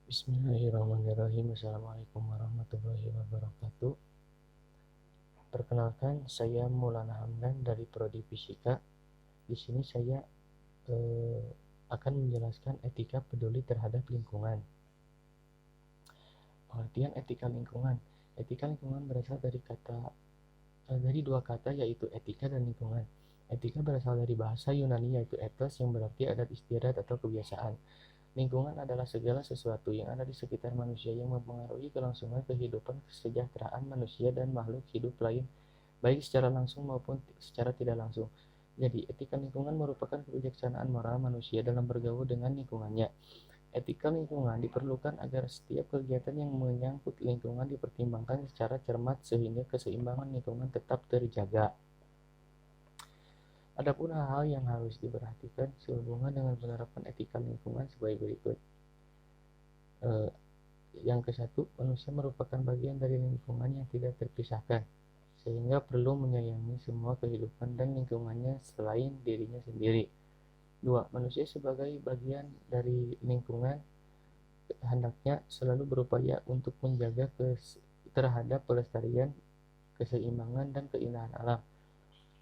Bismillahirrahmanirrahim. Assalamualaikum warahmatullahi wabarakatuh. Perkenalkan, saya Maulana Hamdan dari Prodi Fisika. Di sini saya akan menjelaskan etika peduli terhadap lingkungan. Pengertian etika lingkungan. Etika lingkungan berasal dari dua kata, yaitu etika dan lingkungan. Etika berasal dari bahasa Yunani, yaitu ethos, yang berarti adat istiadat atau kebiasaan. Lingkungan adalah segala sesuatu yang ada di sekitar manusia yang mempengaruhi kelangsungan kehidupan kesejahteraan manusia dan makhluk hidup lain, baik secara langsung maupun secara tidak langsung. Jadi, etika lingkungan merupakan kebijaksanaan moral manusia dalam bergaul dengan lingkungannya. Etika lingkungan diperlukan agar setiap kegiatan yang menyangkut lingkungan dipertimbangkan secara cermat sehingga keseimbangan lingkungan tetap terjaga. Adapun hal-hal yang harus diperhatikan sehubungan dengan penerapan etika lingkungan sebagai berikut. Yang ke-1, manusia merupakan bagian dari lingkungan yang tidak terpisahkan, sehingga perlu menyayangi semua kehidupan dan lingkungannya selain dirinya sendiri. 2. Manusia sebagai bagian dari lingkungan hendaknya selalu berupaya untuk menjaga terhadap pelestarian, keseimbangan, dan keindahan alam.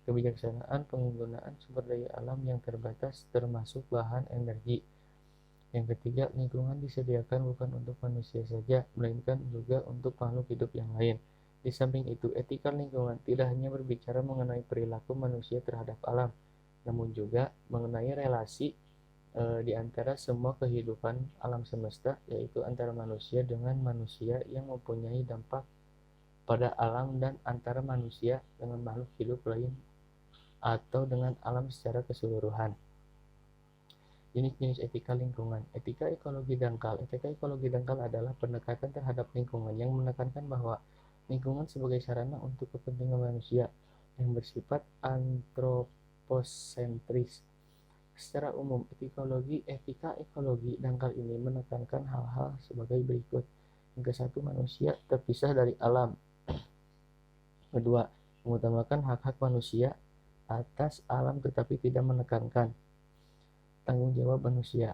Kebijaksanaan penggunaan sumber daya alam yang terbatas termasuk bahan energi. Yang ketiga, lingkungan disediakan bukan untuk manusia saja, melainkan juga untuk makhluk hidup yang lain. Di samping itu, etika lingkungan tidak hanya berbicara mengenai perilaku manusia terhadap alam, namun juga mengenai relasi di antara semua kehidupan alam semesta, yaitu antara manusia dengan manusia yang mempunyai dampak pada alam dan antara manusia dengan makhluk hidup lain atau dengan alam secara keseluruhan. Jenis-jenis etika lingkungan. Etika ekologi dangkal. Etika ekologi dangkal adalah pendekatan terhadap lingkungan yang menekankan bahwa lingkungan sebagai sarana untuk kepentingan manusia yang bersifat antroposentris. Secara umum, etika ekologi dangkal ini menekankan hal-hal sebagai berikut. Yang ke-1, manusia terpisah dari alam. Kedua, mengutamakan hak-hak manusia atas alam tetapi tidak menekankan tanggung jawab manusia.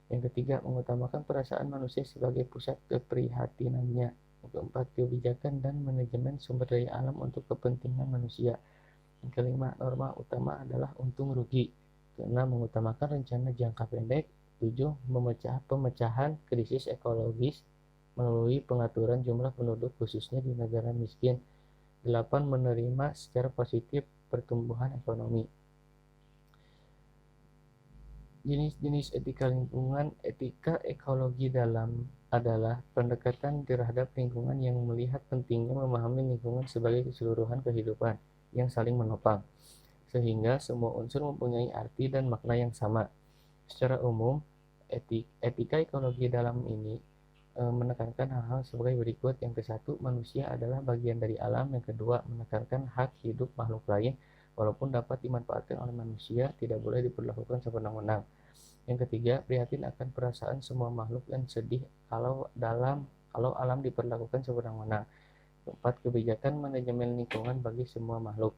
Yang ketiga, mengutamakan perasaan manusia sebagai pusat keprihatinannya. Yang keempat, kebijakan dan manajemen sumber daya alam untuk kepentingan manusia. Yang kelima, norma utama adalah untung rugi. Keenam, mengutamakan rencana jangka pendek. 7, pemecahan krisis ekologis melalui pengaturan jumlah penduduk khususnya di negara miskin. 8, menerima secara positif pertumbuhan ekonomi. Jenis-jenis etika lingkungan. Etika ekologi dalam adalah pendekatan terhadap lingkungan yang melihat pentingnya memahami lingkungan sebagai keseluruhan kehidupan yang saling menopang, sehingga semua unsur mempunyai arti dan makna yang sama. Secara umum, etika ekologi dalam ini menekankan hal-hal sebagai berikut. Yang ke-1, manusia adalah bagian dari alam. Yang kedua, menekankan hak hidup makhluk lain walaupun dapat dimanfaatkan oleh manusia, tidak boleh diperlakukan sewenang-wenang. Yang ketiga, prihatin akan perasaan semua makhluk dan sedih kalau alam diperlakukan sewenang-wenang. Keempat, kebijakan manajemen lingkungan bagi semua makhluk.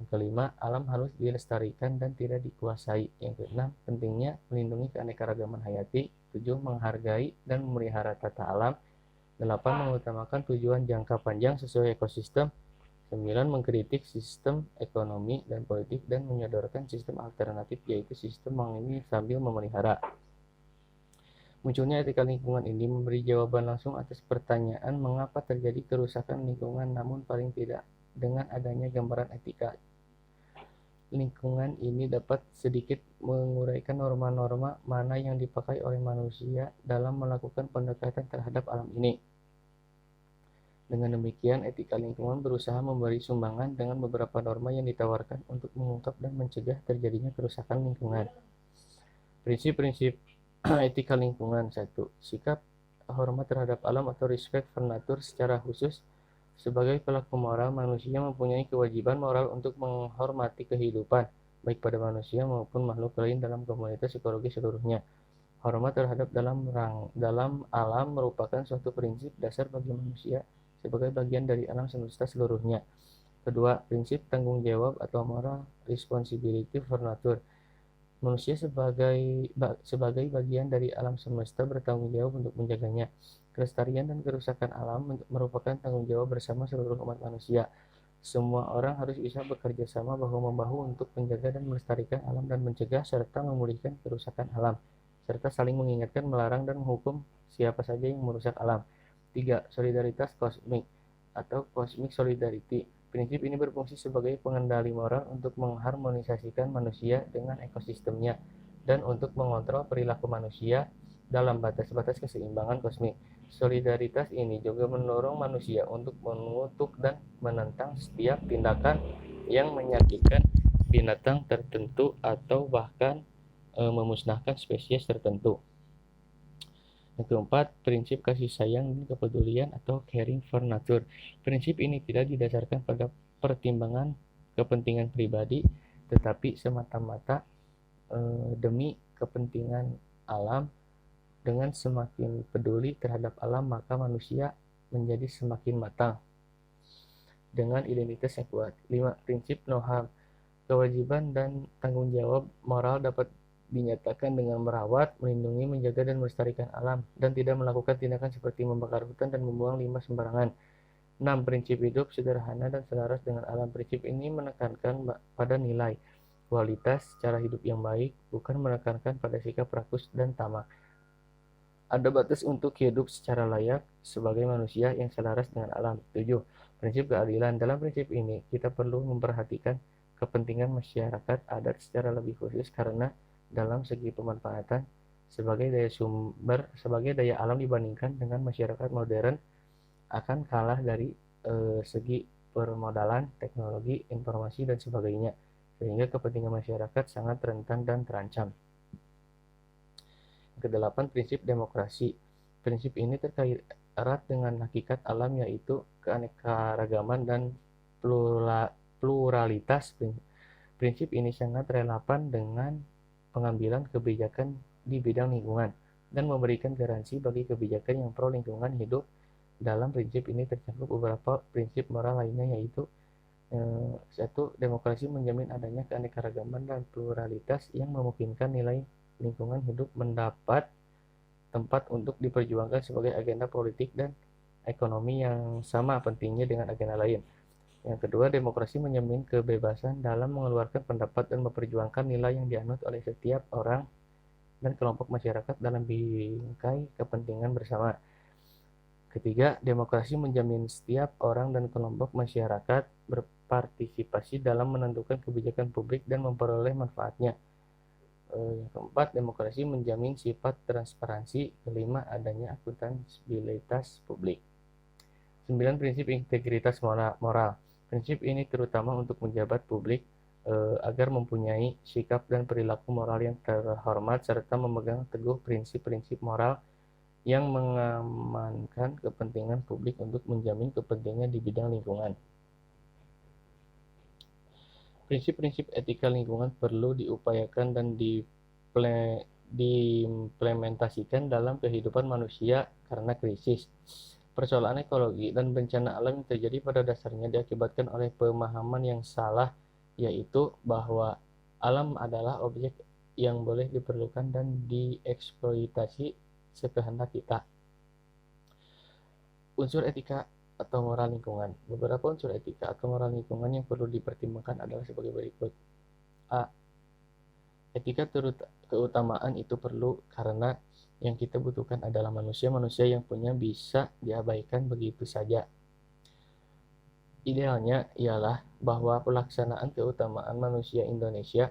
Yang kelima, alam harus dilestarikan dan tidak dikuasai. Yang keenam, pentingnya melindungi keanekaragaman hayati. 7, menghargai dan memelihara tata alam. 8, mengutamakan tujuan jangka panjang sesuai ekosistem. 9, mengkritik sistem ekonomi dan politik dan menyodorkan sistem alternatif, yaitu sistem mengayomi sambil memelihara. Munculnya etika lingkungan ini memberi jawaban langsung atas pertanyaan mengapa terjadi kerusakan lingkungan, namun paling tidak dengan adanya gambaran etika lingkungan ini dapat sedikit menguraikan norma-norma mana yang dipakai oleh manusia dalam melakukan pendekatan terhadap alam ini. Dengan demikian, etika lingkungan berusaha memberi sumbangan dengan beberapa norma yang ditawarkan untuk mengungkap dan mencegah terjadinya kerusakan lingkungan. Prinsip-prinsip etika lingkungan. 1. Sikap hormat terhadap alam atau respect for nature. Secara khusus, sebagai pelaku moral, manusia mempunyai kewajiban moral untuk menghormati kehidupan, baik pada manusia maupun makhluk lain dalam komunitas ekologi seluruhnya. Hormat terhadap dalam alam merupakan suatu prinsip dasar bagi manusia sebagai bagian dari alam semesta seluruhnya. Kedua, prinsip tanggung jawab atau moral responsibility for nature Manusia sebagai bagian dari alam semesta bertanggung jawab untuk menjaganya. Kelestarian dan kerusakan alam merupakan tanggung jawab bersama seluruh umat manusia. Semua orang harus bisa bekerja sama bahu-membahu untuk menjaga dan melestarikan alam dan mencegah serta memulihkan kerusakan alam, serta saling mengingatkan, melarang, dan menghukum siapa saja yang merusak alam. 3. Solidaritas kosmik atau Cosmic Solidarity. Prinsip ini berfungsi sebagai pengendali moral untuk mengharmonisasikan manusia dengan ekosistemnya dan untuk mengontrol perilaku manusia dalam batas-batas keseimbangan kosmik. Solidaritas ini juga mendorong manusia untuk mengutuk dan menentang setiap tindakan yang menyakitkan binatang tertentu atau bahkan memusnahkan spesies tertentu. Yang keempat, prinsip kasih sayang dan kepedulian atau caring for nature. Prinsip ini tidak didasarkan pada pertimbangan kepentingan pribadi, tetapi semata-mata demi kepentingan alam. Dengan semakin peduli terhadap alam, maka manusia menjadi semakin matang dengan identitas yang kuat. 5. Prinsip no harm. Kewajiban dan tanggung jawab moral dapat dinyatakan dengan merawat, melindungi, menjaga, dan melestarikan alam, dan tidak melakukan tindakan seperti membakar hutan dan membuang limbah sembarangan. 6. Prinsip hidup sederhana dan selaras dengan alam. Prinsip ini menekankan pada nilai, kualitas, cara hidup yang baik, bukan menekankan pada sikap rakus dan tamak. Ada batas untuk hidup secara layak sebagai manusia yang selaras dengan alam. 7. Prinsip keadilan. Dalam prinsip ini, kita perlu memperhatikan kepentingan masyarakat adat secara lebih khusus karena dalam segi pemanfaatan sebagai daya alam dibandingkan dengan masyarakat modern akan kalah dari segi permodalan, teknologi, informasi, dan sebagainya, sehingga kepentingan masyarakat sangat rentan dan terancam. Kedelapan, prinsip demokrasi. Prinsip ini terkait erat dengan hakikat alam, yaitu keanekaragaman dan pluralitas. Prinsip ini sangat relevan dengan pengambilan kebijakan di bidang lingkungan dan memberikan garansi bagi kebijakan yang pro lingkungan hidup. Dalam prinsip ini tercakup beberapa prinsip moral lainnya, yaitu 1. Demokrasi menjamin adanya keanekaragaman dan pluralitas yang memungkinkan nilai lingkungan hidup mendapat tempat untuk diperjuangkan sebagai agenda politik dan ekonomi yang sama pentingnya dengan agenda lain. Yang kedua, demokrasi menjamin kebebasan dalam mengeluarkan pendapat dan memperjuangkan nilai yang dianut oleh setiap orang dan kelompok masyarakat dalam bingkai kepentingan bersama. Ketiga, demokrasi menjamin setiap orang dan kelompok masyarakat berpartisipasi dalam menentukan kebijakan publik dan memperoleh manfaatnya. Yang keempat, demokrasi menjamin sifat transparansi. Kelima, adanya akuntabilitas publik. 9. Prinsip integritas moral. Prinsip ini terutama untuk pejabat publik agar mempunyai sikap dan perilaku moral yang terhormat serta memegang teguh prinsip-prinsip moral yang mengamankan kepentingan publik untuk menjamin kepentingan di bidang lingkungan. Prinsip-prinsip etika lingkungan perlu diupayakan dan diimplementasikan dalam kehidupan manusia karena krisis, persoalan ekologi, dan bencana alam yang terjadi pada dasarnya diakibatkan oleh pemahaman yang salah, yaitu bahwa alam adalah objek yang boleh diperlukan dan dieksploitasi sekehendak kita. Unsur etika atau moral lingkungan. Beberapa unsur etika atau moral lingkungan yang perlu dipertimbangkan adalah sebagai berikut. A. Etika keutamaan itu perlu karena yang kita butuhkan adalah manusia yang punya bisa diabaikan begitu saja. Idealnya ialah bahwa pelaksanaan keutamaan manusia Indonesia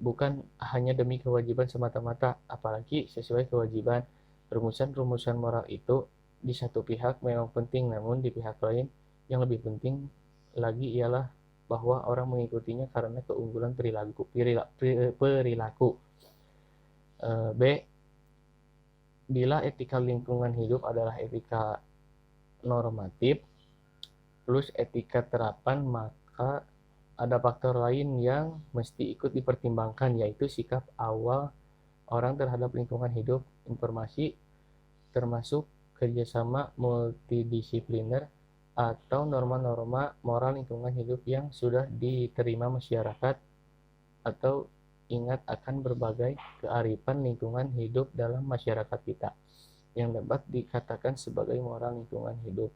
bukan hanya demi kewajiban semata-mata, apalagi sesuai kewajiban. Rumusan-rumusan moral itu di satu pihak memang penting, namun di pihak lain yang lebih penting lagi ialah bahwa orang mengikutinya karena keunggulan perilaku. B. Bila etika lingkungan hidup adalah etika normatif plus etika terapan, maka ada faktor lain yang mesti ikut dipertimbangkan, yaitu sikap awal orang terhadap lingkungan hidup, informasi, termasuk kerjasama multidisipliner atau norma-norma moral lingkungan hidup yang sudah diterima masyarakat atau ingat akan berbagai kearifan lingkungan hidup dalam masyarakat kita yang dapat dikatakan sebagai moral lingkungan hidup.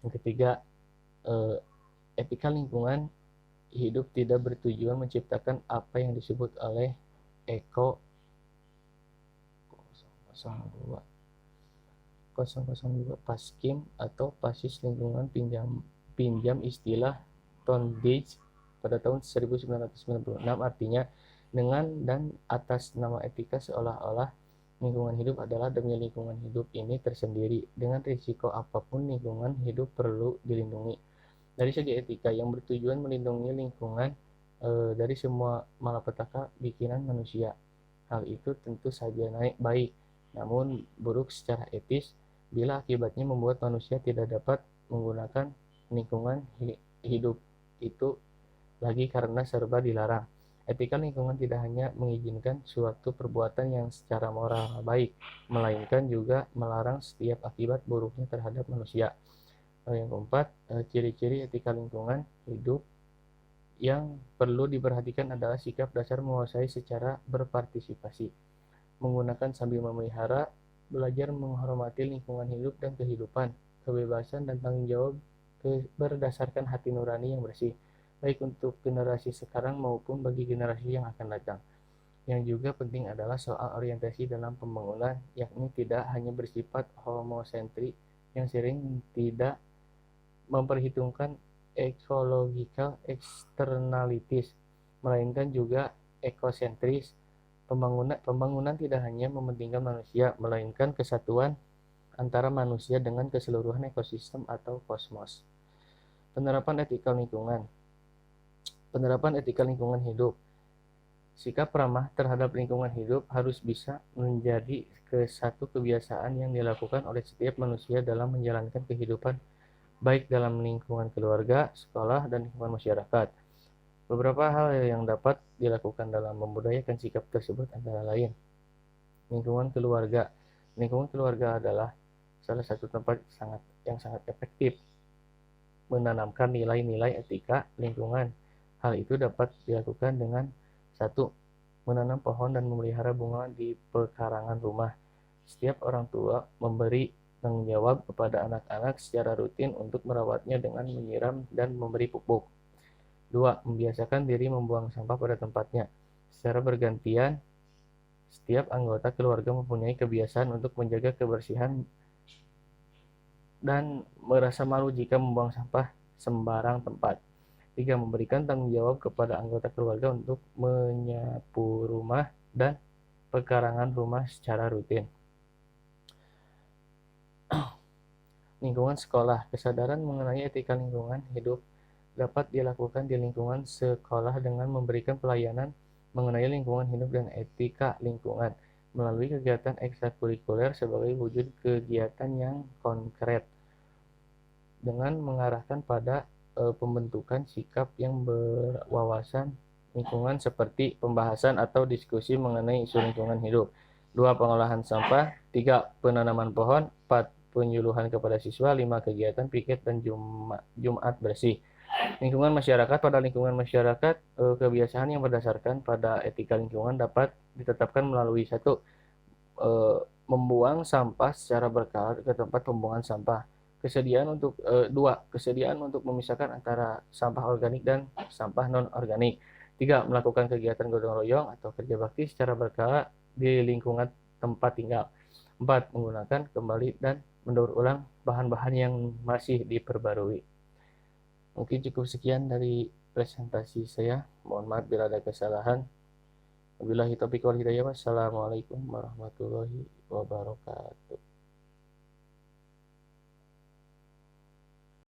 Yang ketiga, etika lingkungan hidup tidak bertujuan menciptakan apa yang disebut oleh Eko 002 Paskim atau Pasis Lingkungan pinjam istilah Tondage pada tahun 1996, artinya dengan dan atas nama etika seolah-olah lingkungan hidup adalah demi lingkungan hidup ini tersendiri dengan risiko apapun lingkungan hidup perlu dilindungi. Dari segi etika yang bertujuan melindungi lingkungan dari semua malapetaka bikinan manusia. Hal itu tentu saja baik, namun buruk secara etis bila akibatnya membuat manusia tidak dapat menggunakan lingkungan hidup itu lagi karena serba dilarang. Etika lingkungan tidak hanya mengizinkan suatu perbuatan yang secara moral baik, melainkan juga melarang setiap akibat buruknya terhadap manusia. Yang keempat, ciri-ciri etika lingkungan hidup yang perlu diperhatikan adalah sikap dasar menguasai secara berpartisipasi, menggunakan sambil memelihara, belajar menghormati lingkungan hidup dan kehidupan, kebebasan dan tanggung jawab berdasarkan hati nurani yang bersih, baik untuk generasi sekarang maupun bagi generasi yang akan datang. Yang juga penting adalah soal orientasi dalam pembangunan, yakni tidak hanya bersifat homosentrik yang sering tidak memperhitungkan ecological externalities, melainkan juga ekosentris. Pembangunan tidak hanya mementingkan manusia, melainkan kesatuan antara manusia dengan keseluruhan ekosistem atau kosmos. Penerapan etika lingkungan. Penerapan etika lingkungan hidup. Sikap ramah terhadap lingkungan hidup harus bisa menjadi satu kebiasaan yang dilakukan oleh setiap manusia dalam menjalankan kehidupan, baik dalam lingkungan keluarga, sekolah, dan lingkungan masyarakat. Beberapa hal yang dapat dilakukan dalam membudayakan sikap tersebut antara lain: lingkungan keluarga. Lingkungan keluarga adalah salah satu tempat yang sangat efektif menanamkan nilai-nilai etika lingkungan. Hal itu dapat dilakukan dengan 1. Menanam pohon dan memelihara bunga di pekarangan rumah. Setiap orang tua memberi tanggung jawab kepada anak-anak secara rutin untuk merawatnya dengan menyiram dan memberi pupuk. 2. Membiasakan diri membuang sampah pada tempatnya. Secara bergantian, setiap anggota keluarga mempunyai kebiasaan untuk menjaga kebersihan dan merasa malu jika membuang sampah sembarang tempat. 3. Memberikan tanggung jawab kepada anggota keluarga untuk menyapu rumah dan pekarangan rumah secara rutin. Lingkungan sekolah. Kesadaran mengenai etika lingkungan hidup dapat dilakukan di lingkungan sekolah dengan memberikan pelayanan mengenai lingkungan hidup dan etika lingkungan melalui kegiatan ekstrakurikuler sebagai wujud kegiatan yang konkret dengan mengarahkan pada pembentukan sikap yang berwawasan lingkungan seperti pembahasan atau diskusi mengenai isu lingkungan hidup. 2. Pengolahan sampah. 3. Penanaman pohon. 4. Penyuluhan kepada siswa. 5. Kegiatan piket dan Jumat bersih. Lingkungan masyarakat. Pada lingkungan masyarakat, kebiasaan yang berdasarkan pada etika lingkungan dapat ditetapkan melalui 1. Membuang sampah secara berkala ke tempat pembuangan sampah. Kesediaan untuk 2. Kesediaan untuk memisahkan antara sampah organik dan sampah non-organik. 3. Melakukan kegiatan gotong royong atau kerja bakti secara berkala di lingkungan tempat tinggal. 4. Menggunakan kembali dan mendaur ulang bahan-bahan yang masih diperbarui. Mungkin cukup sekian dari presentasi saya. Mohon maaf bila ada kesalahan. Wabillahi taufiq wal hidayah. Wassalamualaikum warahmatullahi wabarakatuh.